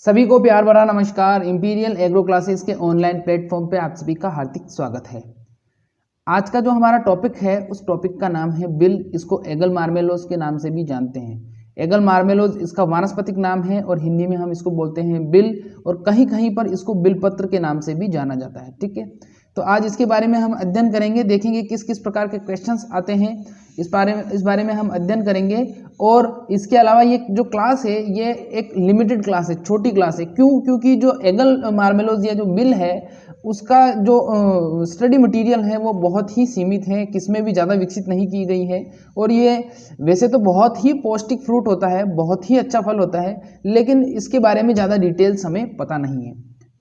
सभी को प्यार भरा नमस्कार। इंपीरियल एग्रो क्लासेस के ऑनलाइन प्लेटफॉर्म पे आप सभी का हार्दिक स्वागत है। आज का जो हमारा टॉपिक है उस टॉपिक का नाम है बिल। इसको एगल मार्मेलोस के नाम से भी जानते हैं। एगल मार्मेलोस इसका वानस्पतिक नाम है और हिंदी में हम इसको बोलते हैं बिल, और कहीं कहीं पर इसको बिलपत्र के नाम से भी जाना जाता है। ठीक है, तो आज इसके बारे में हम अध्ययन करेंगे, देखेंगे किस किस प्रकार के क्वेश्चंस आते हैं इस बारे में हम अध्ययन करेंगे। और इसके अलावा ये जो क्लास है ये एक लिमिटेड क्लास है, छोटी क्लास है। क्यों? क्योंकि जो एगल मार्मेलोस या जो बिल है उसका जो स्टडी मटेरियल है वो बहुत ही सीमित है, किसमें भी ज़्यादा विकसित नहीं की गई है। और ये वैसे तो बहुत ही पौष्टिक फ्रूट होता है, बहुत ही अच्छा फल होता है, लेकिन इसके बारे में ज़्यादा डिटेल्स हमें पता नहीं है,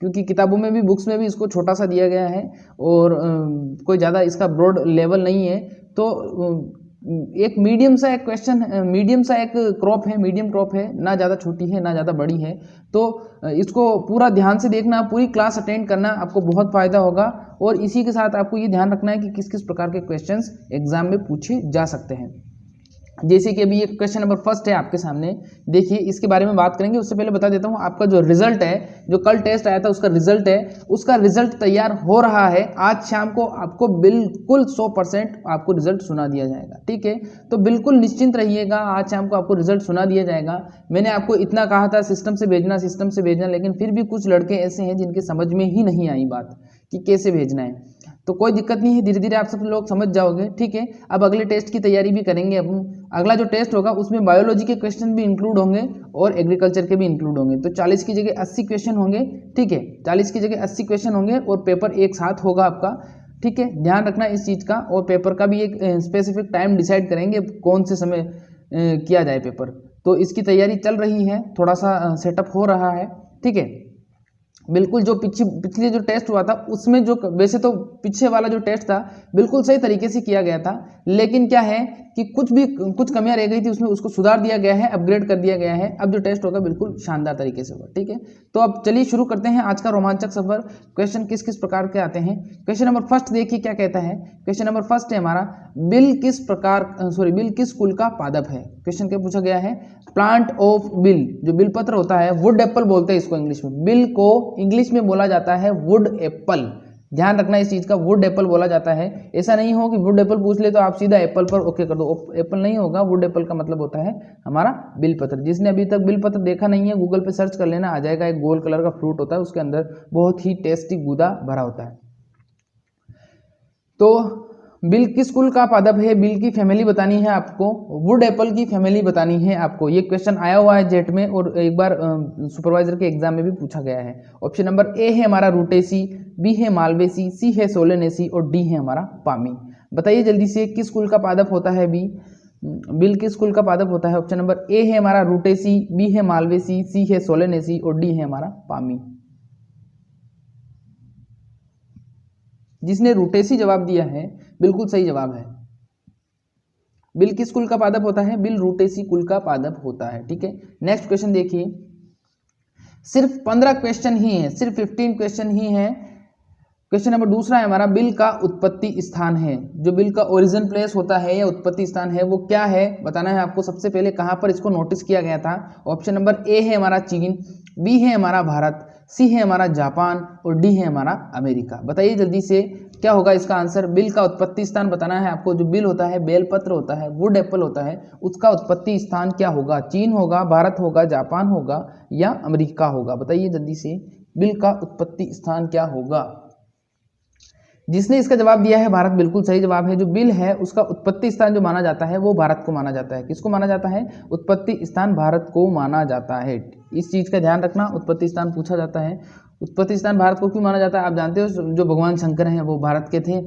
क्योंकि किताबों में भी, बुक्स में भी इसको छोटा सा दिया गया है और कोई ज़्यादा इसका ब्रॉड लेवल नहीं है। तो एक मीडियम सा एक क्रॉप है, मीडियम क्रॉप है, ना ज़्यादा छोटी है ना ज़्यादा बड़ी है। तो इसको पूरा ध्यान से देखना, पूरी क्लास अटेंड करना, आपको बहुत फ़ायदा होगा। और इसी के साथ आपको ये ध्यान रखना है कि किस किस प्रकार के क्वेश्चंस एग्जाम में पूछे जा सकते हैं। जैसे कि अभी ये क्वेश्चन नंबर फर्स्ट है आपके सामने, देखिए इसके बारे में बात करेंगे। उससे पहले बता देता हूँ, आपका जो रिजल्ट है, जो कल टेस्ट आया था उसका रिजल्ट है, उसका रिजल्ट तैयार हो रहा है। आज शाम को आपको बिल्कुल 100% आपको रिजल्ट सुना दिया जाएगा। ठीक है, तो बिल्कुल निश्चिंत रहिएगा, आज शाम को आपको रिजल्ट सुना दिया जाएगा। मैंने आपको इतना कहा था सिस्टम से भेजना, लेकिन फिर भी कुछ लड़के ऐसे हैं जिनके समझ में ही नहीं आई बात कि कैसे भेजना है। तो कोई दिक्कत नहीं है, धीरे धीरे आप सब लोग समझ जाओगे। ठीक है, अब अगले टेस्ट की तैयारी भी करेंगे। अब अगला जो टेस्ट होगा उसमें बायोलॉजी के क्वेश्चन भी इंक्लूड होंगे और एग्रीकल्चर के भी इंक्लूड होंगे। तो 40 की जगह 80 क्वेश्चन होंगे। ठीक है, 40 की जगह 80 क्वेश्चन होंगे और पेपर एक साथ होगा आपका। ठीक है, ध्यान रखना इस चीज़ का। और पेपर का भी एक स्पेसिफिक टाइम डिसाइड करेंगे कौन से समय किया जाए पेपर। तो इसकी तैयारी चल रही है, थोड़ा सा सेटअप हो रहा है। ठीक है, बिल्कुल जो पिछले जो टेस्ट हुआ था उसमें जो, वैसे तो पीछे वाला जो टेस्ट था बिल्कुल सही तरीके से किया गया था, लेकिन क्या है कि कुछ कमियां रह गई थी उसमें, उसको सुधार दिया गया है, अपग्रेड कर दिया गया है। अब जो टेस्ट होगा बिल्कुल शानदार तरीके से होगा। ठीक है, तो अब चलिए शुरू करते हैं आज का रोमांचक सफर। क्वेश्चन किस किस प्रकार के आते हैं। क्वेश्चन नंबर फर्स्ट देखिए क्या कहता है। क्वेश्चन नंबर फर्स्ट है हमारा, बिल किस कुल का पादप है। क्वेश्चन क्या पूछा गया है, प्लांट ऑफ बिल, जो बिल पत्र होता है, वुड एप्पल बोलते हैं इसको इंग्लिश में। बिल को इंग्लिश में बोला जाता है वुड एप्पल। ध्यान रखना इस चीज का, वुड एप्पल बोला जाता है। ऐसा नहीं हो कि वुड एप्पल पूछ ले तो आप सीधा एप्पल पर ओके कर दो, एप्पल नहीं होगा। वुड एप्पल का मतलब होता है हमारा बिल पत्र। जिसने अभी तक बिल पत्र देखा नहीं है, गूगल पे सर्च कर लेना, आ जाएगा। एक गोल कलर का फ्रूट होता है, उसके अंदर बहुत ही टेस्टी गूदा भरा होता है। तो बिल किस कुल का पादप है, बिल की फैमिली बतानी है आपको, वुड एप्पल की फैमिली बतानी है आपको। ये क्वेश्चन आया हुआ है जेट में और एक बार सुपरवाइजर के एग्जाम में भी पूछा गया है। ऑप्शन नंबर ए है हमारा रूटेसी, बी है मालवेसी, सी है सोलेनेसी और डी है हमारा पामी। बताइए जल्दी से, किस कुल का पादप होता है बिल किस कुल का पादप होता है। ऑप्शन नंबर ए है हमारा रूटेसी, बी है मालवेसी, सी है सोलेनेसी और डी है हमारा पामी। जिसने रूटेसी जवाब दिया है बिल्कुल सही जवाब है। बिल किस कुल का पादप होता है, बिल रूटेसी कुल का पादप होता है। ठीक है, नेक्स्ट क्वेश्चन देखिए। सिर्फ 15 क्वेश्चन ही है, सिर्फ 15 क्वेश्चन ही है। क्वेश्चन नंबर दूसरा है हमारा, बिल का उत्पत्ति स्थान है। जो बिल का ओरिजिन प्लेस होता है या उत्पत्ति स्थान है वो क्या है, बताना है आपको। सबसे पहले कहां पर इसको नोटिस किया गया था। ऑप्शन नंबर ए है हमारा चीन, बी है हमारा भारत, सी है हमारा जापान और डी है हमारा अमेरिका। बताइए जल्दी से क्या होगा इसका आंसर। बिल का उत्पत्ति स्थान बताना है आपको। जो बिल होता है, बेलपत्र होता है, वुड एप्पल होता है, उसका उत्पत्ति स्थान क्या होगा। चीन होगा, भारत होगा, जापान होगा या अमेरिका होगा। बताइए जल्दी से, बिल का उत्पत्ति स्थान क्या होगा। जिसने इसका जवाब दिया है भारत, बिल्कुल सही जवाब है। जो बिल है उसका उत्पत्ति स्थान जो माना जाता है वो भारत को माना जाता है। किसको माना जाता है, उत्पत्ति स्थान भारत को माना जाता है। इस चीज का ध्यान रखना, उत्पत्ति स्थान पूछा जाता है। उत्पत्ति स्थान भारत को क्यों माना जाता है, आप जानते हो, जो भगवान शंकर हैं वो भारत के थे।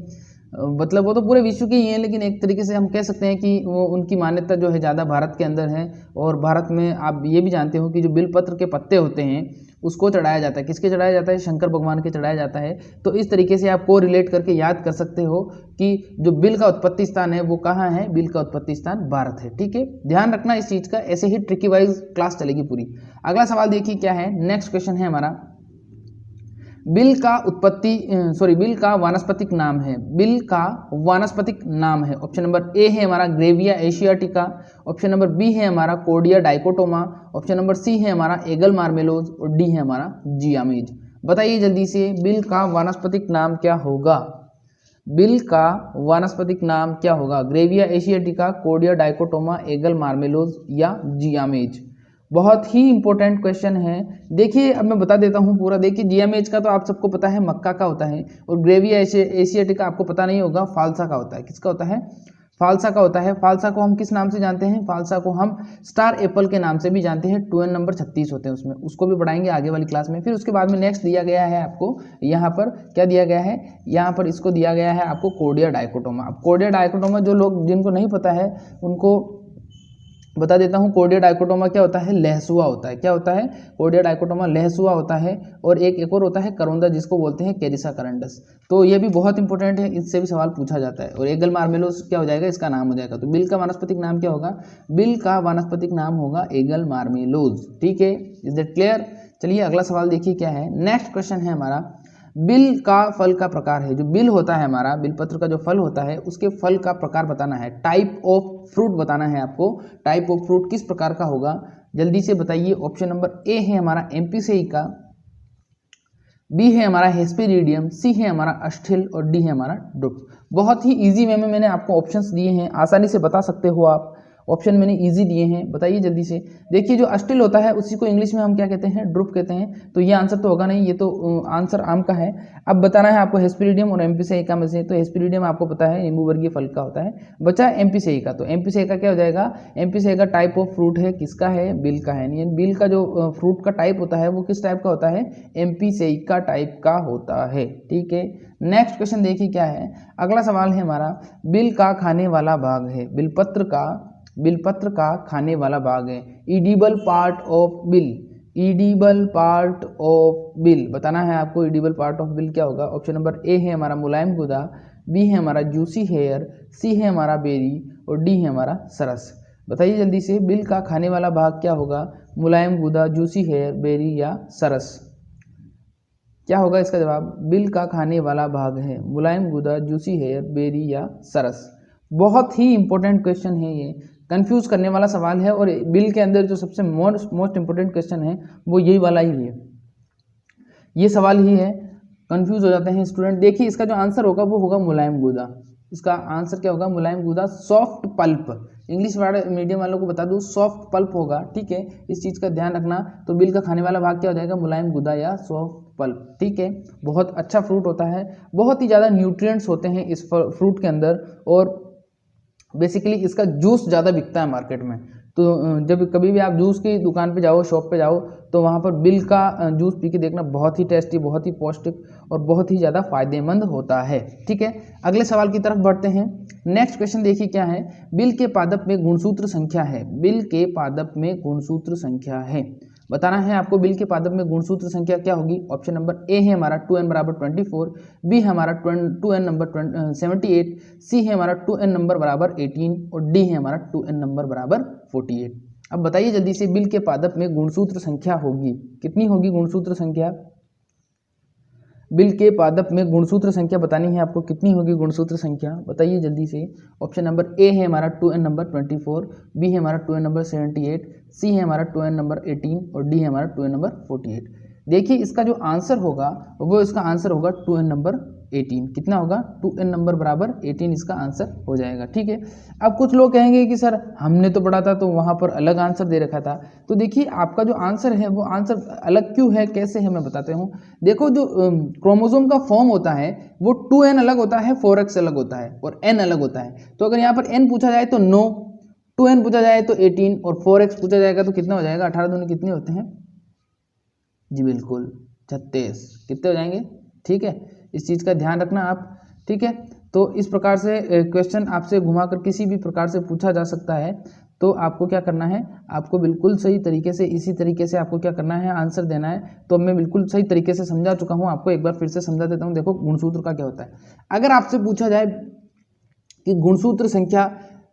मतलब वो तो पूरे विश्व के ही हैं, लेकिन एक तरीके से हम कह सकते हैं कि वो उनकी मान्यता जो है ज़्यादा भारत के अंदर है। और भारत में आप ये भी जानते हो कि जो बिलपत्र के पत्ते होते हैं उसको चढ़ाया जाता है। किसके चढ़ाया जाता है, शंकर भगवान के चढ़ाया जाता है। तो इस तरीके से आप को रिलेट करके याद कर सकते हो कि जो बिल का उत्पत्ति स्थान है वो कहाँ है, बिल का उत्पत्ति स्थान भारत है। ठीक है, ध्यान रखना इस चीज़ का, ऐसे ही ट्रिकी वाइज क्लास चलेगी पूरी। अगला सवाल देखिए क्या है। नेक्स्ट क्वेश्चन है हमारा, बिल का वानस्पतिक नाम है, बिल का वानस्पतिक नाम है। ऑप्शन नंबर ए है हमारा ग्रेविया एशियाटिका, ऑप्शन नंबर बी है हमारा कोर्डिया डाइकोटोमा, ऑप्शन नंबर सी है हमारा एगल मार्मेलोज और डी है हमारा जियामेज। बताइए जल्दी से बिल का वानस्पतिक नाम क्या होगा? बिल का वानस्पतिक नाम क्या होगा? ग्रेविया एशियाटिका, कोर्डिया डाइकोटोमा, एगल मार्मेलोज या जियामेज। बहुत ही इंपॉर्टेंट क्वेश्चन है। देखिए अब मैं बता देता हूँ पूरा। देखिए जियामेज का तो आप सबको पता है मक्का का होता है, और ग्रेविया एशियाटिका आपको पता नहीं होगा, फालसा का होता है। किसका होता है? फालसा का होता है। फालसा को हम किस नाम से जानते हैं? फालसा को हम स्टार एप्पल के नाम से भी जानते हैं। 2n नंबर 36 होते हैं उसमें, उसको भी पढ़ाएंगे आगे वाली क्लास में। फिर उसके बाद में नेक्स्ट दिया गया है आपको, यहाँ पर क्या दिया गया है? यहाँ पर इसको दिया गया है आपको कोर्डिया डाइकोटोमा। अब कोर्डिया डाइकोटोमा जो लोग जिनको नहीं पता है उनको बता देता हूँ। कोर्डिया डाइकोटोमा क्या होता है? लहसुआ होता है। क्या होता है? कोर्डिया डाइकोटोमा लहसुआ होता है। और एक और होता है करोंदा, जिसको बोलते हैं कैरिसा करंडस। तो ये भी बहुत इंपॉर्टेंट है, इससे भी सवाल पूछा जाता है। और एगल मार्मेलोस क्या हो जाएगा? इसका नाम हो जाएगा। तो बिल का वानस्पतिक नाम क्या होगा? बिल का वानस्पतिक नाम होगा एगल मार्मेलोस। ठीक है, इज दैट क्लियर? चलिए अगला सवाल देखिए क्या है। नेक्स्ट क्वेश्चन है हमारा, बिल का फल का प्रकार है। जो बिल होता है हमारा, बिल पत्र का जो फल होता है, उसके फल का प्रकार बताना है। टाइप ऑफ फ्रूट बताना है आपको। टाइप ऑफ फ्रूट किस प्रकार का होगा? जल्दी से बताइए। ऑप्शन नंबर ए है हमारा एम्पिसेइका, बी है हमारा हेस्पेरिडियम, सी है हमारा अस्टिल और डी है हमारा ड्रुप। बहुत ही इजी वे में मैंने आपको ऑप्शंस दिए हैं, आसानी से बता सकते हो आप। ऑप्शन मैंने इजी दिए हैं, बताइए जल्दी से। देखिए जो अस्टिल होता है उसी को इंग्लिश में हम क्या कहते हैं? ड्रुप कहते हैं। तो ये आंसर तो होगा नहीं, ये तो आंसर आम का है। अब बताना है आपको हेस्पेरिडियम और एम्पिसेइका में से। तो हेस्पेरिडियम आपको पता है नींबू वर्गीय फल का होता है। बचा एम्पिसेइका। तो एम्पिसेइका क्या हो जाएगा? एम्पिसेइका टाइप ऑफ फ्रूट है। किसका है? बिल का है। नहीं, बिल का जो फ्रूट का टाइप होता है वो किस टाइप का होता है? एम्पिसेइका टाइप का होता है। ठीक है, नेक्स्ट क्वेश्चन देखिए क्या है। अगला सवाल है हमारा, बिल का खाने वाला भाग है। बिलपत्र का खाने वाला भाग है। Edible part of bill, edible part of bill बताना है आपको। ईडिबल पार्ट ऑफ बिल क्या होगा? ऑप्शन नंबर ए है हमारा मुलायम गुदा, बी है हमारा जूसी हेयर, सी है हमारा बेरी और डी है हमारा सरस। बताइए जल्दी से, बिल का खाने वाला भाग क्या होगा? मुलायम गुदा, जूसी हेयर, बेरी या सरस? क्या होगा इसका जवाब? बिल का खाने वाला भाग है मुलायम गुदा, जूसी हेयर, बेरी या सरस। बहुत ही इंपॉर्टेंट क्वेश्चन है ये, कंफ्यूज करने वाला सवाल है। और बिल के अंदर जो सबसे मोस्ट इंपॉर्टेंट क्वेश्चन है वो यही वाला ही है, ये सवाल ही है। कंफ्यूज हो जाते हैं स्टूडेंट। देखिए इसका जो आंसर होगा वो होगा मुलायम गुदा। इसका आंसर क्या होगा? मुलायम गुदा, सॉफ्ट पल्प। इंग्लिश मीडियम वालों को बता दूं, सॉफ्ट पल्प होगा। ठीक है, इस चीज़ का ध्यान रखना। तो बिल का खाने वाला भाग क्या हो जाएगा? मुलायम गुदा या सॉफ्ट पल्प। ठीक है, बहुत अच्छा फ्रूट होता है, बहुत ही ज़्यादा न्यूट्रिएंट्स होते हैं इस फ्रूट के अंदर। और बेसिकली इसका जूस ज़्यादा बिकता है मार्केट में। तो जब कभी भी आप जूस की दुकान पे जाओ, शॉप पे जाओ, तो वहाँ पर बिल का जूस पी के देखना, बहुत ही टेस्टी, बहुत ही पौष्टिक और बहुत ही ज़्यादा फायदेमंद होता है। ठीक है, अगले सवाल की तरफ बढ़ते हैं। नेक्स्ट क्वेश्चन देखिए क्या है। बिल के पादप में गुणसूत्र संख्या है। बिल के पादप में गुणसूत्र संख्या है, बताना है आपको। बिल के पादप में गुणसूत्र संख्या क्या होगी? ऑप्शन नंबर ए है हमारा 2n बराबर 24, बी है हमारा 2n नंबर 78, सी है हमारा 2n नंबर बराबर 18 और डी है हमारा 2n नंबर बराबर 48। अब बताइए जल्दी से, बिल के पादप में गुणसूत्र संख्या होगी कितनी? होगी गुणसूत्र संख्या? बिल के पादप में गुणसूत्र संख्या बतानी है आपको, कितनी होगी गुणसूत्र संख्या? बताइए जल्दी से। ऑप्शन नंबर ए है हमारा 2n नंबर 24, बी है हमारा 2n नंबर 78, सी है हमारा 2n नंबर 18 और डी है हमारा 2n नंबर 48। देखिए इसका जो आंसर होगा वो इसका आंसर होगा 2n नंबर 18। कितना होगा? 2n नंबर बराबर 18 इसका आंसर हो जाएगा। ठीक है, अब कुछ लोग कहेंगे कि सर हमने तो पढ़ा था तो वहाँ पर अलग आंसर दे रखा था। तो देखिए आपका जो आंसर है वो आंसर अलग क्यों है, कैसे है, मैं बताते हूँ। देखो जो क्रोमोसोम का फॉर्म होता है वो 2n अलग होता है, 4x अलग होता है और n अलग होता है। तो अगर यहाँ पर n पूछा जाए तो 9, 2n पूछा जाए तो 18 और 4x पूछा जाएगा तो कितना हो जाएगा? 18 दूनी कितने होते हैं? जी बिल्कुल 36। कितने हो जाएंगे? ठीक है, इस चीज़ का ध्यान रखना आप। ठीक है, तो इस प्रकार से क्वेश्चन आपसे घुमाकर किसी भी प्रकार से पूछा जा सकता है। तो आपको क्या करना है? आपको बिल्कुल सही तरीके से, इसी तरीके से आपको क्या करना है? आंसर देना है। तो मैं बिल्कुल सही तरीके से समझा चुका हूँ आपको, एक बार फिर से समझा देता हूँ। देखो गुणसूत्र का क्या होता है। अगर आपसे पूछा जाए कि गुणसूत्र संख्या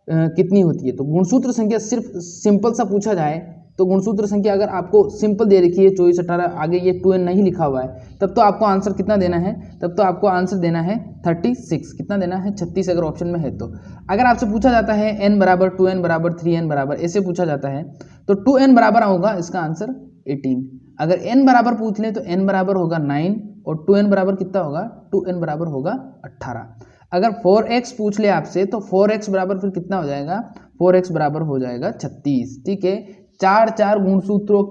कितनी होती है, तो गुणसूत्र संख्या सिर्फ सिंपल सा पूछा जाए तो गुणसूत्र संख्या अगर आपको सिंपल दे रखी है 24 18, आगे ये 2n नहीं लिखा हुआ है, तब तो आपको आंसर कितना देना है, तब तो आपको आंसर देना है 36। कितना देना है, 36 अगर ऑप्शन में है तो। अगर आपसे पूछा जाता है n बराबर 2n बराबर 3n बराबर ऐसे पूछा जाता है तो 2n बराबर होगा इसका आंसर 18। अगर n बराबर पूछ ले तो n बराबर होगा 9 और 2n बराबर कितना होगा, 2n बराबर होगा 18। अगर 4x पूछ ले आपसे तो 4x बराबर फिर कितना हो जाएगा, 4x बराबर हो जाएगा 36। ठीक है, चार गुणसूत्रों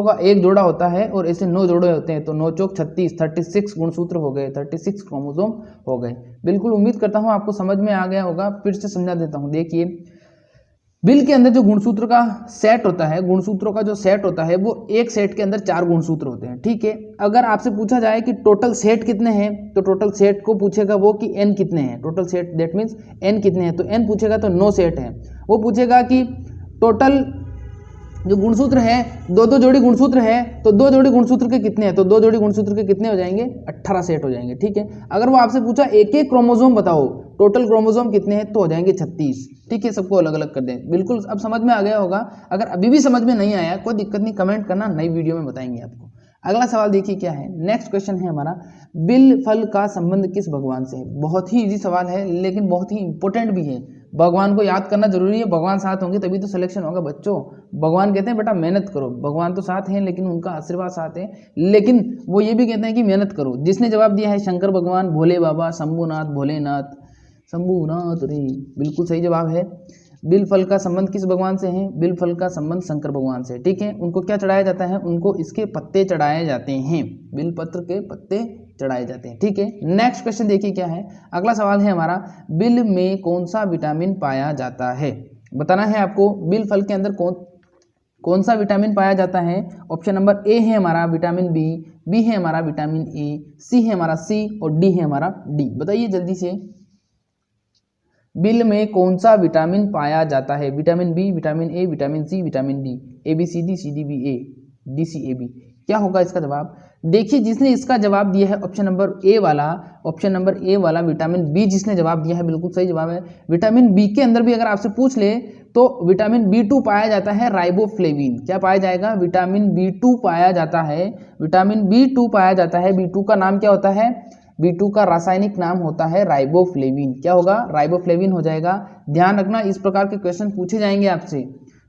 का एक जोड़ा होता है और ऐसे 9 जोड़े होते हैं, तो 9 चौक 36 गुणसूत्र हो गए, 36 क्रोमोसोम हो गए। बिल्कुल उम्मीद करता हूँ आपको समझ में आ गया होगा। फिर से समझा देता हूँ। देखिए, बिल के अंदर जो गुणसूत्र का सेट होता है, गुणसूत्रों का जो सेट होता है वो एक सेट के अंदर 4 गुणसूत्र होते हैं। ठीक है, अगर आपसे पूछा जाए कि टोटल सेट कितने हैं तो टोटल सेट को पूछेगा वो कि n कितने हैं, total set that means n कितने हैं, तो n पूछेगा तो 9 सेट है। वो पूछेगा कि टोटल जो गुणसूत्र है 2 जोड़ी गुणसूत्र है तो 2 जोड़ी गुणसूत्र के कितने हैं, तो 2 जोड़ी गुणसूत्र के कितने हो जाएंगे, 18 सेट हो जाएंगे। ठीक है, अगर वो आपसे पूछा एक एक क्रोमोसोम बताओ, टोटल क्रोमोसोम कितने हैं, तो हो जाएंगे 36। ठीक है, सबको अलग अलग कर दें। बिल्कुल अब समझ में आ गया होगा। अगर अभी भी समझ में नहीं आया कोई दिक्कत नहीं, कमेंट करना, नई वीडियो में बताएंगे आपको। अगला सवाल देखिए क्या है। नेक्स्ट क्वेश्चन है हमारा, बिल फल का संबंध किस भगवान से है। बहुत ही इजी सवाल है लेकिन बहुत ही इंपॉर्टेंट भी है। भगवान को याद करना जरूरी है, भगवान साथ होंगे तभी तो सिलेक्शन होगा बच्चों। भगवान कहते हैं बेटा मेहनत करो, भगवान तो साथ हैं लेकिन उनका आशीर्वाद साथ है, लेकिन वो ये भी कहते हैं कि मेहनत करो। जिसने जवाब दिया है शंकर भगवान, भोले बाबा, शंभुनाथ, भोलेनाथ, शंभुनाथ रे, बिल्कुल सही जवाब है। बिल फल का संबंध किस भगवान से है, बिल फल का संबंध शंकर भगवान से। ठीक है, उनको क्या चढ़ाया जाता है, उनको इसके पत्ते चढ़ाए जाते हैं, बिल पत्र के पत्ते चढ़ाए जाते हैं। ठीक है, नेक्स्ट क्वेश्चन देखिए क्या है। अगला सवाल है हमारा, बिल में कौन सा विटामिन पाया जाता है। बताना है आपको बिल फल के अंदर कौन सा विटामिन पाया जाता है। ऑप्शन नंबर ए है हमारा विटामिन बी है हमारा विटामिन ए, सी है हमारा सी और डी है हमारा डी। बताइए जल्दी से, बिल में कौन सा विटामिन पाया जाता है। Vitamin B, vitamin A, vitamin C, vitamin D, A B C D, C D B A, D C A B. क्या होगा इसका जवाब। देखिए, जिसने इसका जवाब दिया है ऑप्शन नंबर ए वाला विटामिन बी, जिसने जवाब दिया है बिल्कुल सही जवाब है। विटामिन बी के अंदर भी अगर आपसे पूछ ले तो विटामिन B2 पाया जाता है, राइबोफ्लेविन। क्या पाया जाएगा, विटामिन B2 पाया जाता है, विटामिन B2 पाया जाता है। B2 का नाम क्या होता है, B2 का रासायनिक नाम होता है राइबोफ्लेविन। क्या होगा, राइबोफ्लेविन हो जाएगा। ध्यान रखना, इस प्रकार के क्वेश्चन पूछे जाएंगे आपसे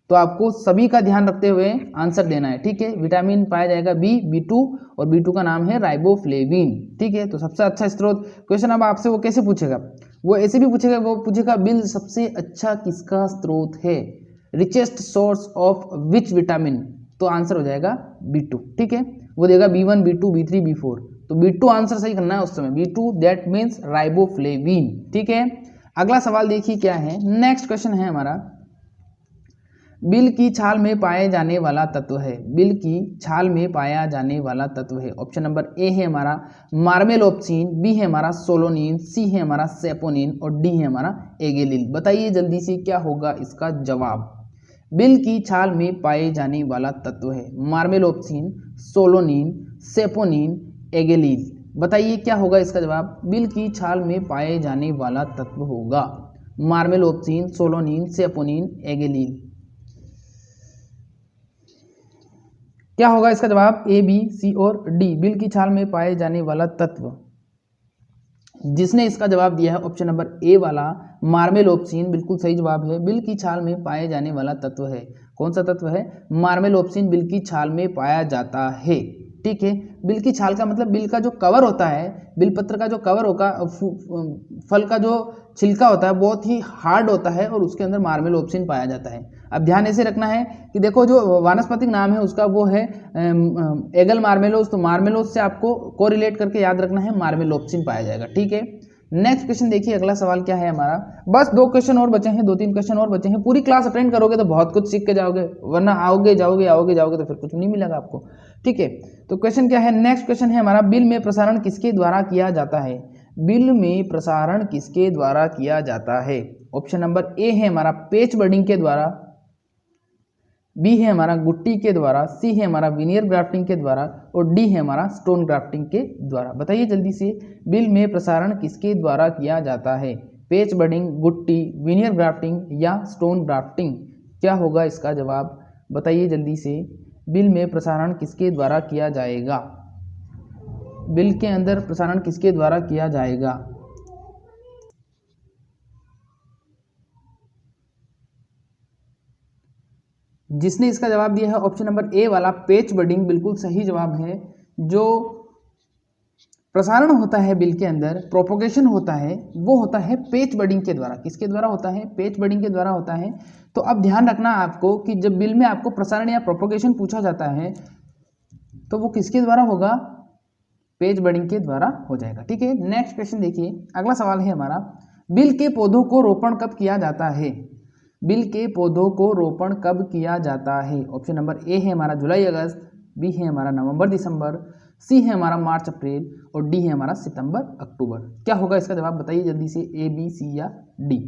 तो आपको सभी का ध्यान रखते हुए आंसर देना है। ठीक है, विटामिन पाया जाएगा B2 और B2 का नाम है राइबोफ्लेविन। ठीक है, तो सबसे अच्छा स्रोत क्वेश्चन अब आपसे वो कैसे पूछेगा, वो ऐसे भी पूछेगा, वो पूछेगा बिल सबसे अच्छा किसका स्रोत है, richest source of which vitamin, तो आंसर हो जाएगा B2। ठीक है, वो देगा B1 B2 B3 B4, तो B2 आंसर सही करना है उस समय, B2 दैट मीन्स राइबोफ्लेविन। ठीक है, अगला सवाल देखिए क्या है। नेक्स्ट क्वेश्चन है हमारा, बिल की छाल में पाए जाने वाला तत्व है, बिल की छाल में पाया जाने वाला तत्व है। ऑप्शन नंबर ए है हमारा मार्मेलोप्सिन, बी है हमारा सोलोनिन, सी है हमारा सेपोनिन और डी है हमारा एगेलिल। बताइए जल्दी से क्या होगा इसका जवाब। बिल की छाल में पाए जाने वाला तत्व है मार्मेलोप्सिन, सोलोनिन, सेपोनिन, एगेलिल। बताइए क्या होगा इसका जवाब। बिल की छाल में पाए जाने वाला तत्व होगा मार्मेलोप्सिन, सोलोनिन, सेपोनिन, एगेलिल। क्या होगा इसका जवाब, ए बी सी और डी। बिल की छाल में पाए जाने वाला तत्व, जिसने इसका जवाब दिया है ऑप्शन नंबर ए वाला मार्मेलोप्सिन, बिल्कुल सही जवाब है। बिल की छाल में पाए जाने वाला तत्व है, कौन सा तत्व है, मार्मेलोप्सिन बिल की छाल में पाया जाता है। ठीक है, बिल की छाल का मतलब बिल का जो कवर होता है, बिल पत्र का जो कवर होगा, फल का जो छिलका होता है बहुत ही हार्ड होता है और उसके अंदर मार्मेलोप्सिन पाया जाता है। अब ध्यान ऐसे रखना है कि देखो जो वानस्पतिक नाम है उसका वो है एगल मार्मेलोस, तो मार्मेलोस से आपको कोरिलेट करके याद रखना है, मार्मेलोप्सिन पाया जाएगा। ठीक है, नेक्स्ट क्वेश्चन देखिए, अगला सवाल क्या है हमारा। बस 2 क्वेश्चन और बचे हैं, 2-3 क्वेश्चन और बचे हैं। पूरी क्लास अटेंड करोगे तो बहुत कुछ सीख के जाओगे, वरना आओगे जाओगे तो फिर कुछ नहीं मिलेगा आपको। ठीक है, तो क्वेश्चन क्या है। नेक्स्ट क्वेश्चन है हमारा, बिल में प्रसारण किसके द्वारा किया जाता है, बिल में प्रसारण किसके द्वारा किया जाता है। ऑप्शन नंबर ए है हमारा पेच बर्डिंग के द्वारा, बी है हमारा गुट्टी के द्वारा, सी है हमारा विनियर ग्राफ्टिंग के द्वारा और डी है हमारा स्टोन ग्राफ्टिंग के द्वारा। बताइए जल्दी से, बिल में प्रसारण किसके द्वारा किया जाता है, पेच बर्डिंग, गुट्टी, विनियर ग्राफ्टिंग या स्टोन ग्राफ्टिंग। क्या होगा इसका जवाब, बताइए जल्दी से। बिल में प्रसारण किसके द्वारा किया जाएगा? बिल के अंदर प्रसारण किसके द्वारा किया जाएगा? जिसने इसका जवाब दिया है ऑप्शन नंबर ए वाला पेच बडिंग, बिल्कुल सही जवाब है। जो प्रसारण होता है बिल के अंदर, प्रोपोगेशन होता है, वो होता है पेच बडिंग के द्वारा। किसके द्वारा होता है? पेच बडिंग के द्वारा होता है। तो अब ध्यान रखना आपको कि जब बिल में आपको प्रसारण या प्रोपोगेशन पूछा जाता है तो वो किसके द्वारा होगा? पेज बडिंग के द्वारा हो जाएगा। ठीक है, नेक्स्ट क्वेश्चन देखिए, अगला सवाल है हमारा, बिल के पौधों को रोपण कब किया जाता है? बिल के पौधों को रोपण कब किया जाता है? ऑप्शन नंबर ए है हमारा जुलाई अगस्त, बी है हमारा नवंबर दिसंबर, सी है हमारा मार्च अप्रैल और डी है हमारा सितंबर अक्टूबर। क्या होगा इसका जवाब, बताइए जल्दी से, ए बी सी या डी।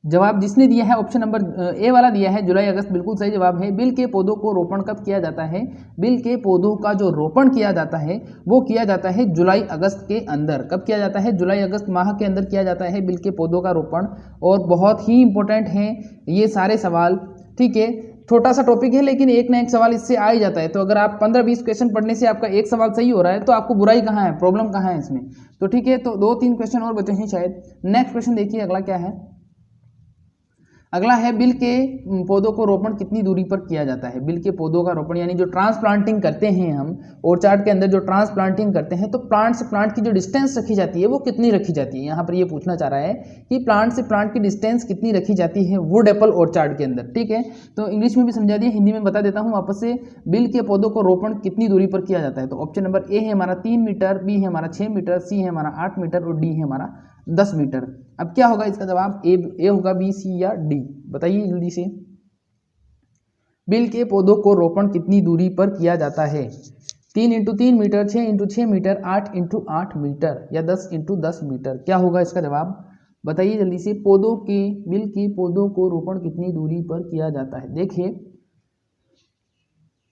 जवाब जिसने दिया है ऑप्शन नंबर ए वाला दिया है जुलाई अगस्त, बिल्कुल सही जवाब है। बिल के पौधों को रोपण कब किया जाता है? बिल के पौधों का जो रोपण किया जाता है वो किया जाता है जुलाई अगस्त के अंदर। कब किया जाता है? जुलाई अगस्त माह के अंदर किया जाता है बिल के पौधों का रोपण। और बहुत ही इंपॉर्टेंट हैं ये सारे सवाल। ठीक है, छोटा सा टॉपिक है लेकिन एक ना एक सवाल इससे आ ही जाता है। तो अगर आप 15-20 क्वेश्चन पढ़ने से आपका एक सवाल सही हो रहा है तो आपको बुराई कहाँ है, प्रॉब्लम कहाँ है इसमें? तो ठीक है, तो 2-3 क्वेश्चन और बचे हैं शायद। नेक्स्ट क्वेश्चन देखिए, अगला क्या है? अगला है, बिल के पौधों को रोपण कितनी दूरी पर किया जाता है? बिल के पौधों का रोपण यानी जो ट्रांसप्लांटिंग करते हैं हम ऑर्चार्ड के अंदर, जो ट्रांसप्लांटिंग करते हैं तो प्लांट से प्लांट की जो डिस्टेंस रखी जाती है वो कितनी रखी जाती है? यहाँ पर ये पूछना चाह रहा है कि प्लांट से प्लांट की डिस्टेंस कितनी रखी जाती है वुड एप्पल ऑर्चार्ड के अंदर। ठीक है, तो इंग्लिश में भी समझा दिया, हिंदी में बता देता हूँ वापस से। बिल के पौधों को रोपण कितनी दूरी पर किया जाता है? तो ऑप्शन नंबर ए है हमारा 3 मीटर, बी है हमारा 6 मीटर, सी है हमारा 8 मीटर और डी है हमारा 10 मीटर। अब क्या होगा इसका जवाब, ए होगा, बी सी या डी? बताइए जल्दी से। बिल के पौधों को रोपण कितनी दूरी पर किया जाता है? 3 into 3 metre, 6 into 6 metre, 8 into 8 metre या 10 इंटू 10 मीटर? क्या होगा इसका जवाब, बताइए जल्दी से। पौधों के, बिल के पौधों को रोपण कितनी दूरी पर किया जाता है? देखिए,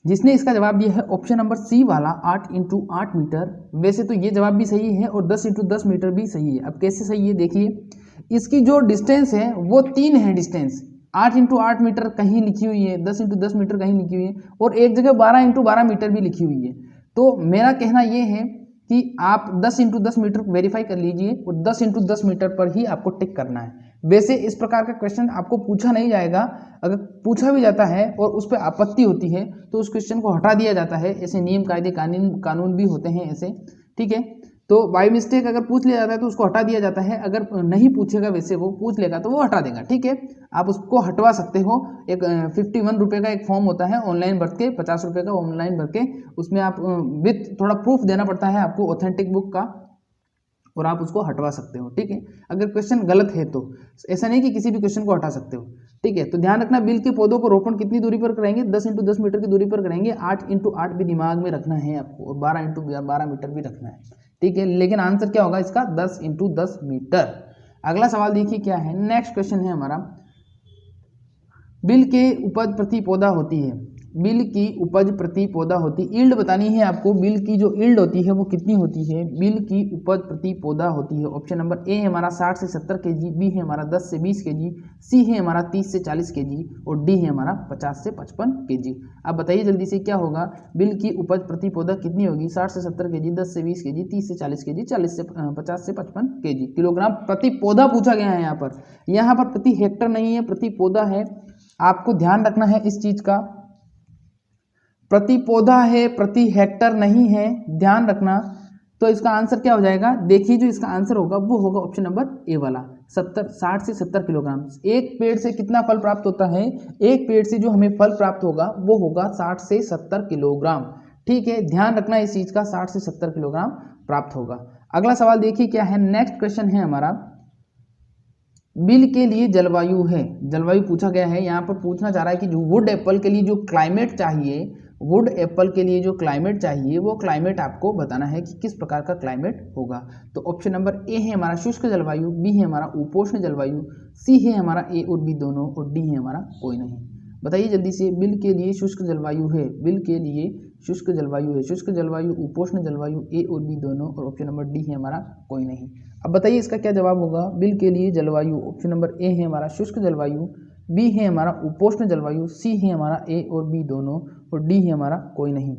जिसने इसका जवाब दिया है ऑप्शन नंबर सी वाला 8 इंटू 8 मीटर, वैसे तो ये जवाब भी सही है और 10 इंटू 10 मीटर भी सही है। अब कैसे सही है देखिए, इसकी जो डिस्टेंस है वो 3 है डिस्टेंस। 8 इंटू 8 मीटर कहीं लिखी हुई है, 10 इंटू 10 मीटर कहीं लिखी हुई है और एक जगह 12 इंटू 12 मीटर भी लिखी हुई है। तो मेरा कहना ये है कि आप 10 इंटू 10 मीटर वेरीफाई कर लीजिए और 10 इंटू 10 मीटर पर ही आपको टिक करना है। वैसे इस प्रकार का क्वेश्चन आपको पूछा नहीं जाएगा, अगर पूछा भी जाता है और उस पर आपत्ति होती है तो उस क्वेश्चन को हटा दिया जाता है। ऐसे नियम कायदे कानून भी होते हैं ऐसे। ठीक है, तो बाय मिस्टेक अगर पूछ लिया जाता है तो उसको हटा दिया जाता है, अगर नहीं पूछेगा वैसे वो पूछ लेगा तो वो हटा देगा। ठीक है, आप उसको हटवा सकते हो। एक 51 रुपये का एक फॉर्म होता है ऑनलाइन भर के, 50 रुपये का ऑनलाइन भर के, उसमें आप विथ थोड़ा प्रूफ देना पड़ता है आपको ऑथेंटिक बुक का, और आप उसको हटवा सकते हो। ठीक है, अगर क्वेश्चन गलत है तो ऐसा नहीं कि किसी भी क्वेश्चन को हटा सकते हो। ठीक है, तो ध्यान रखना, बिल के पौधों को रोपण कितनी दूरी पर करेंगे? 10 इंटू 10 मीटर की दूरी पर करेंगे। 8 इंटू 8 भी दिमाग में रखना है आपको और 12 इंटू 12 मीटर भी रखना है। ठीक है, लेकिन आंसर क्या होगा इसका, 10 इंटू 10 मीटर। अगला सवाल देखिए क्या है, नेक्स्ट क्वेश्चन है हमारा, बिल के उपज प्रति पौधा होती है। बिल की उपज प्रति पौधा होती, ईल्ड बतानी है आपको, बिल की जो ईल्ड होती है वो कितनी होती है? बिल की उपज प्रति पौधा होती है। ऑप्शन नंबर ए है हमारा 60 से 70 केजी, बी है हमारा 10 से 20 केजी, सी है हमारा 30 से 40 केजी और डी है हमारा 50 से 55 केजी। अब बताइए जल्दी से क्या होगा, बिल की उपज प्रति पौधा कितनी होगी? 60 से 70 केजी, 10 से 20 केजी, 30 से 40 केजी, 40 से 50 से 55 केजी। किलोग्राम प्रति पौधा पूछा गया है यहाँ पर प्रति हेक्टर नहीं है, प्रति पौधा है। आपको ध्यान रखना है इस चीज का, प्रति पौधा है, प्रति हेक्टर नहीं है, ध्यान रखना। तो इसका आंसर क्या हो जाएगा, देखिए जो इसका आंसर होगा वो होगा ऑप्शन नंबर ए वाला, 60 से 70 किलोग्राम। एक पेड़ से कितना फल प्राप्त होता है? एक पेड़ से जो हमें फल प्राप्त होगा वो होगा 60 से 70 किलोग्राम। ठीक है, ध्यान रखना इस चीज का, 60 से 70 किलोग्राम प्राप्त होगा। अगला सवाल देखिए क्या है, नेक्स्ट क्वेश्चन है हमारा, बिल के लिए जलवायु है, जलवायु पूछा गया है। यहाँ पर पूछना चाह रहा है कि जो वुड एप्पल के लिए जो क्लाइमेट चाहिए, वुड एप्पल के लिए जो क्लाइमेट चाहिए वो क्लाइमेट आपको बताना है कि किस प्रकार का क्लाइमेट होगा। तो ऑप्शन नंबर ए है हमारा शुष्क जलवायु, बी है हमारा उपोष्ण जलवायु, सी है हमारा ए और बी दोनों और डी है हमारा कोई नहीं। बताइए जल्दी से। बिल के लिए शुष्क जलवायु है, बिल के लिए शुष्क जलवायु है। शुष्क जलवायु, उपोष्ण जलवायु, ए और बी दोनों, और ऑप्शन नंबर डी है हमारा कोई नहीं। अब बताइए इसका क्या जवाब होगा। बिल के लिए जलवायु, ऑप्शन नंबर ए है हमारा शुष्क जलवायु, बी है हमारा उपोष्ण जलवायु, सी है हमारा ए और बी दोनों, और डी है हमारा कोई नहीं।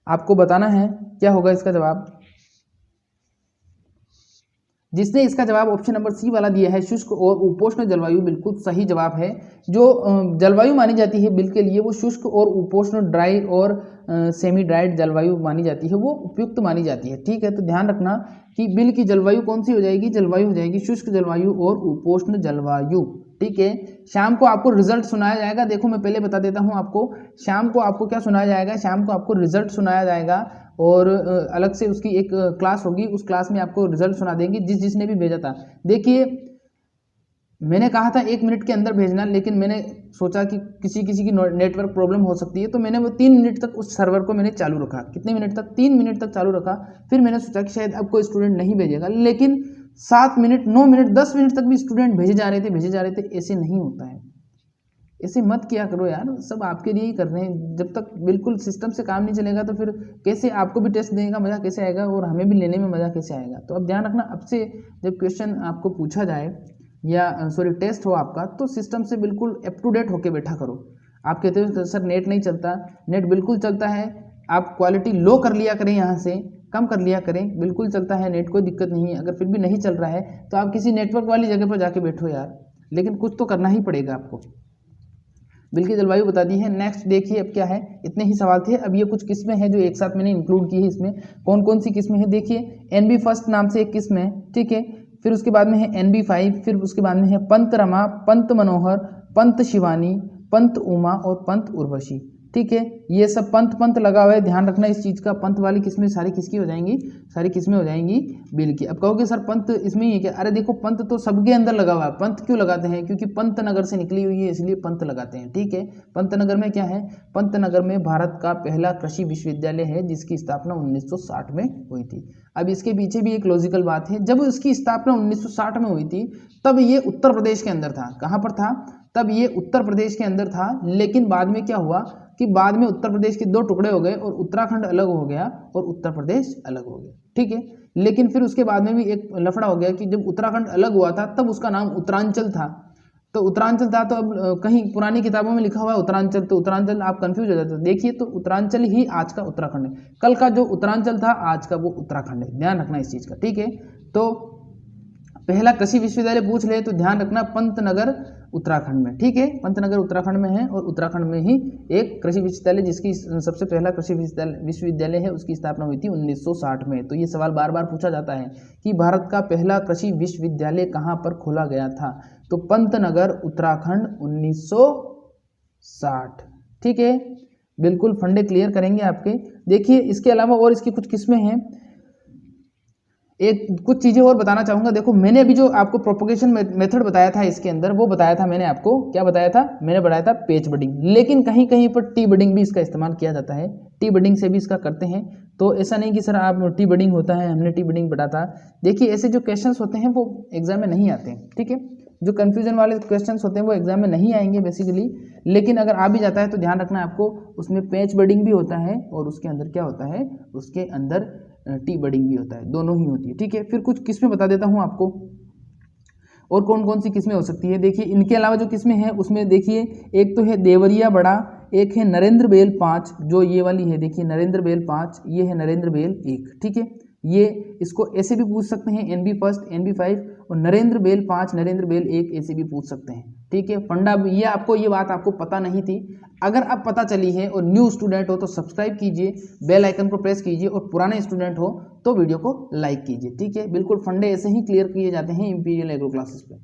आपको बताना है क्या होगा इसका जवाब। जिसने इसका जवाब ऑप्शन नंबर सी वाला दिया है, शुष्क और उपोष्ण जलवायु, बिल्कुल सही जवाब है। जो जलवायु मानी जाती है बिल के लिए वो शुष्क और उपोष्ण, ड्राई और सेमी ड्राइड जलवायु मानी जाती है, वो उपयुक्त मानी जाती है। ठीक है, तो ध्यान रखना कि बिल की जलवायु कौन सी हो जाएगी, जलवायु हो जाएगी शुष्क जलवायु और उपोष्ण जलवायु। ठीक है, शाम को आपको रिजल्ट सुनाया जाएगा। देखो मैं पहले बता देता हूँ आपको, शाम को आपको क्या सुनाया जाएगा, शाम को आपको रिजल्ट सुनाया जाएगा और अलग से उसकी एक क्लास होगी, उस क्लास में आपको रिजल्ट सुना देंगे जिसने भी भेजा था। देखिए मैंने कहा था 1 मिनट के अंदर भेजना, लेकिन मैंने सोचा कि किसी की नेटवर्क प्रॉब्लम हो सकती है, तो मैंने वो 3 मिनट तक उस सर्वर को मैंने चालू रखा। कितने मिनट तक, 3 मिनट तक चालू रखा। फिर मैंने सोचा कि शायद अब कोई स्टूडेंट नहीं भेजेगा, लेकिन 7 मिनट, 9 मिनट, 10 मिनट तक भी स्टूडेंट भेजे जा रहे थे। ऐसे नहीं होता है, ऐसे मत किया करो यार, सब आपके लिए ही कर रहे हैं। जब तक बिल्कुल सिस्टम से काम नहीं चलेगा तो फिर कैसे आपको भी टेस्ट देने का मज़ा कैसे आएगा और हमें भी लेने में मज़ा कैसे आएगा। तो अब ध्यान रखना, अब से जब क्वेश्चन आपको पूछा जाए या सॉरी टेस्ट हो आपका, तो सिस्टम से बिल्कुल अप टू डेट होकर बैठा करो। आप कहते हो सर नेट नहीं चलता, नेट बिल्कुल चलता है। आप क्वालिटी लो कर लिया करें, यहाँ से कम कर लिया करें, बिल्कुल चलता है नेट, कोई दिक्कत नहीं है। अगर फिर भी नहीं चल रहा है तो आप किसी नेटवर्क वाली जगह पर जाके बैठो यार, लेकिन कुछ तो करना ही पड़ेगा आपको। बिल की जलवायु बता दी है। नेक्स्ट देखिए अब क्या है, इतने ही सवाल थे। अब ये कुछ किस्में हैं जो एक साथ मैंने इंक्लूड की है। इसमें कौन कौन सी किस्में हैं देखिए, NB फर्स्ट नाम से एक किस्म है, ठीक है। फिर उसके बाद में है NB5, फिर उसके बाद में है पंत रमा, पंत मनोहर, पंत शिवानी, पंत उमा और पंत उर्वशी। ठीक है, ये सब पंत पंत लगा हुआ है, ध्यान रखना इस चीज़ का। पंत वाली किस्में सारी किसकी हो जाएंगी, सारी किस्में हो जाएंगी बिल की। अब कहोगे सर पंत इसमें ही है क्या, अरे देखो पंत तो सबके अंदर लगा हुआ है। पंत क्यों लगाते हैं, क्योंकि पंतनगर से निकली हुई है इसलिए पंत लगाते हैं। ठीक है, पंतनगर में क्या है, पंतनगर में भारत का पहला कृषि विश्वविद्यालय है जिसकी स्थापना 1960 में हुई थी। अब इसके पीछे भी एक लॉजिकल बात है, जब इसकी स्थापना 1960 में हुई थी तब ये उत्तर प्रदेश के अंदर था। कहाँ पर था, तब ये उत्तर प्रदेश के अंदर था। लेकिन बाद में क्या हुआ कि बाद में उत्तर प्रदेश के 2 टुकड़े हो गए और उत्तराखंड अलग हो गया और उत्तर प्रदेश अलग हो गया। ठीक है, लेकिन फिर उसके बाद में भी एक लफड़ा हो गया कि जब उत्तराखंड अलग हुआ था तब उसका नाम उत्तरांचल था। तो उत्तरांचल था, तो अब कहीं पुरानी किताबों में लिखा हुआ है उत्तरांचल, तो उत्तरांचल आप कंफ्यूज हो जाते हो। देखिए तो उत्तरांचल ही आज का उत्तराखंड है, कल का जो उत्तरांचल था आज का वो उत्तराखंड है। ध्यान रखना इस चीज़ का। ठीक है, तो पहला कृषि विश्वविद्यालय पूछ ले तो ध्यान रखना पंतनगर उत्तराखंड में। ठीक है, पंतनगर उत्तराखंड में है और उत्तराखंड में ही एक कृषि विश्वविद्यालय जिसकी सबसे पहला कृषि विश्वविद्यालय है उसकी स्थापना हुई थी 1960 में। तो ये सवाल बार बार पूछा जाता है कि भारत का पहला कृषि विश्वविद्यालय कहाँ पर खोला गया था, तो पंतनगर उत्तराखंड 1960। ठीक है, बिल्कुल फंडे क्लियर करेंगे आपके। देखिए इसके अलावा और इसकी कुछ किस्में हैं, एक कुछ चीज़ें और बताना चाहूँगा। देखो मैंने अभी जो आपको प्रोपोगेशन मेथड बताया था इसके अंदर, वो बताया था मैंने आपको, क्या बताया था, मैंने बताया था पेच बडिंग। लेकिन कहीं कहीं पर टी बडिंग भी इसका इस्तेमाल किया जाता है, टी बडिंग से भी इसका करते हैं। तो ऐसा नहीं कि सर आप टी बडिंग होता है हमने टी बडिंग पढ़ा था। देखिए ऐसे जो क्वेश्चंस होते हैं वो एग्जाम में नहीं आते हैं। ठीक है, जो कन्फ्यूजन वाले क्वेश्चंस होते हैं वो एग्जाम में नहीं आएंगे बेसिकली, लेकिन अगर आ भी जाता है तो ध्यान रखना आपको उसमें पेच बडिंग भी होता है और उसके अंदर क्या होता है, उसके अंदर टी बडिंग भी होता है, दोनों ही होती है। ठीक है, फिर कुछ किस्में बता देता हूँ आपको और कौन कौन सी किस्में हो सकती है। देखिए इनके अलावा जो किस्में हैं उसमें देखिए एक तो है देवरिया बड़ा, एक है नरेंद्र बेल 5, जो ये वाली है देखिए नरेंद्र बेल 5, ये है नरेंद्र बेल 1। ठीक है, ये इसको ऐसे भी पूछ सकते हैं NB फर्स्ट NB5 और नरेंद्र बेल 5 नरेंद्र बेल 1 ऐसे भी पूछ सकते हैं। ठीक है, फंडा ये आपको, ये बात आपको पता नहीं थी, अगर अब पता चली है और न्यू स्टूडेंट हो तो सब्सक्राइब कीजिए, बेल आइकन को प्रेस कीजिए और पुराने स्टूडेंट हो तो वीडियो को लाइक कीजिए। ठीक है, बिल्कुल फंडे ऐसे ही क्लियर किए जाते हैं इंपीरियल एग्रो क्लासेस पे।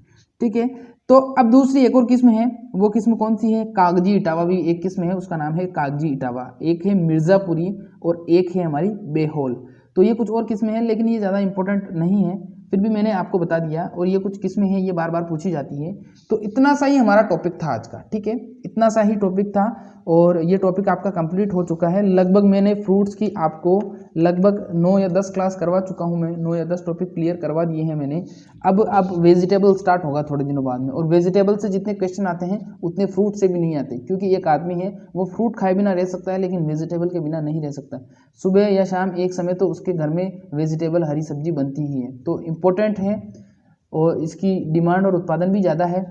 ठीक है, तो अब दूसरी एक और किस्म है, वो किस्म कौन सी है, कागजी इटावा भी एक किस्म है, उसका नाम है कागजी इटावा। एक है मिर्ज़ापुरी और एक है हमारी बेहोल। तो ये कुछ और किस्में हैं लेकिन ये ज़्यादा इंपॉर्टेंट नहीं है, फिर भी मैंने आपको बता दिया। और ये कुछ किस्में हैं, ये बार बार पूछी जाती है। तो इतना सा ही हमारा टॉपिक था आज का। ठीक है, इतना सा ही टॉपिक था और ये टॉपिक आपका कंप्लीट हो चुका है। लगभग मैंने फ्रूट्स की आपको लगभग 9 या 10 क्लास करवा चुका हूँ मैं, 9 या 10 टॉपिक क्लियर करवा दिए हैं मैंने। अब वेजिटेबल स्टार्ट होगा थोड़े दिनों बाद में, और वेजिटेबल से जितने क्वेश्चन आते हैं उतने फ्रूट से भी नहीं आते, क्योंकि एक आदमी है वो फ्रूट खाए बिना रह सकता है लेकिन वेजिटेबल के बिना नहीं रह सकता। सुबह या शाम एक समय तो उसके घर में वेजिटेबल हरी सब्जी बनती ही है, तो इम्पोर्टेंट है और इसकी डिमांड और उत्पादन भी ज़्यादा है।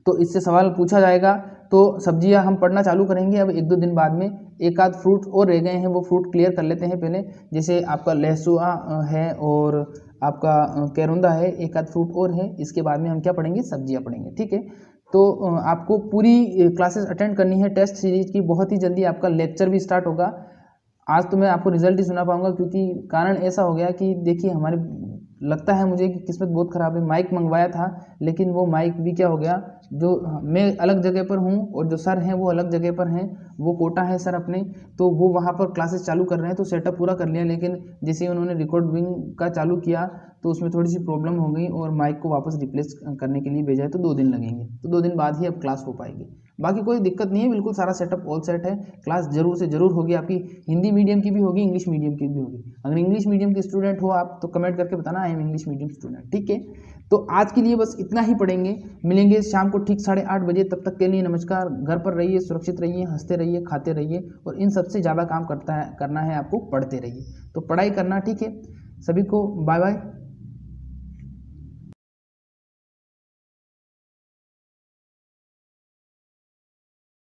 तो इससे सवाल पूछा जाएगा, तो सब्जियां हम पढ़ना चालू करेंगे अब 1-2 दिन बाद में। एक आध फ्रूट और रह गए हैं, वो फ्रूट क्लियर कर लेते हैं पहले। जैसे आपका लहसुआ है और आपका कैरोंदा है, एक आध फ्रूट और है। इसके बाद में हम क्या पढ़ेंगे, सब्जियां पढ़ेंगे, ठीक है। तो आपको पूरी क्लासेस अटेंड करनी है टेस्ट सीरीज की। बहुत ही जल्दी आपका लेक्चर भी स्टार्ट होगा। आज तो मैं आपको रिजल्ट ही सुना पाऊंगा, क्योंकि कारण ऐसा हो गया कि देखिए हमारे लगता है मुझे कि किस्मत बहुत ख़राब है। माइक मंगवाया था लेकिन वो माइक भी क्या हो गया, जो मैं अलग जगह पर हूँ और जो सर हैं वो अलग जगह पर हैं, वो कोटा है सर अपने, तो वो वहाँ पर क्लासेस चालू कर रहे हैं, तो सेटअप पूरा कर लिया। लेकिन जैसे ही उन्होंने रिकॉर्डिंग का चालू किया तो उसमें थोड़ी सी प्रॉब्लम हो गई और माइक को वापस रिप्लेस करने के लिए भेजा है, तो 2 दिन लगेंगे। तो 2 दिन बाद ही अब क्लास हो पाएगी। बाकी कोई दिक्कत नहीं है, बिल्कुल सारा सेटअप ऑल सेट है। क्लास जरूर से जरूर होगी आपकी, हिंदी मीडियम की भी होगी, इंग्लिश मीडियम की भी होगी। अगर इंग्लिश मीडियम के स्टूडेंट हो आप तो कमेंट करके बताना I am English medium student, ठीक है। तो आज के लिए बस इतना ही पढ़ेंगे, मिलेंगे शाम को ठीक 8:30 बजे। तब तक के लिए नमस्कार। घर पर रहिए, सुरक्षित रहिए, हंसते रहिए, खाते रहिए, और इन सबसे ज़्यादा काम करना है आपको, पढ़ते रहिए। तो पढ़ाई करना, ठीक है। सभी को बाय बाय।